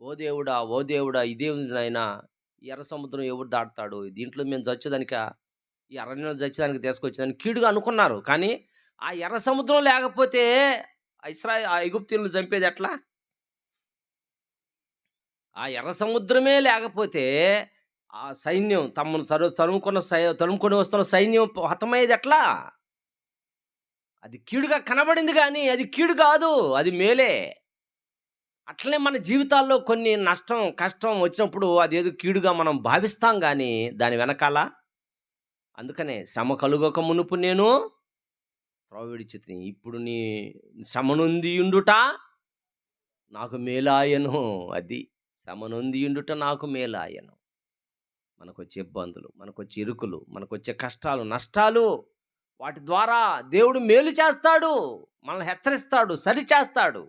ఓ దేవుడా ఇదేమిది నాయనా! ఈ ఎర్ర సముద్రం ఎవడు దాటుతాడు? దీంట్లో మేము చచ్చేదానికా? ఈ అరణ్యంలో చచ్చేదానికి తీసుకొచ్చేదని కీడుగా అనుకున్నారు. కానీ ఆ ఎర్ర సముద్రం లేకపోతే ఆ ఐగుప్తీయులను చంపేదెట్లా? ఆ ఎర్ర సముద్రమే లేకపోతే ఆ సైన్యం తమను తరుముకొని వస్తున్న సైన్యం హతమయ్యేదెట్లా? అది కీడుగా కనబడింది గానీ, అది కీడు కాదు. అది మేలే. అట్లనే మన జీవితాల్లో కొన్ని నష్టం, కష్టం వచ్చినప్పుడు అదేదో కీడుగా మనం భావిస్తాం గానీ, దాని వెనకాల అందుకనే శ్రమ కలుగక మునుపు నేను త్రోవ విడిచితిని. ఇప్పుడు శ్రమ నొందియుండుట నాకు మేలాయెను. అది. శ్రమ నొందియుండుట నాకు మేలాయెను. మనకొచ్చే ఇబ్బందులు, మనకొచ్చే ఇరుకులు, మనకొచ్చే కష్టాలు, నష్టాలు వాటి ద్వారా దేవుడు మేలు చేస్తాడు. మనల్ని హెచ్చరిస్తాడు, సరిచేస్తాడు.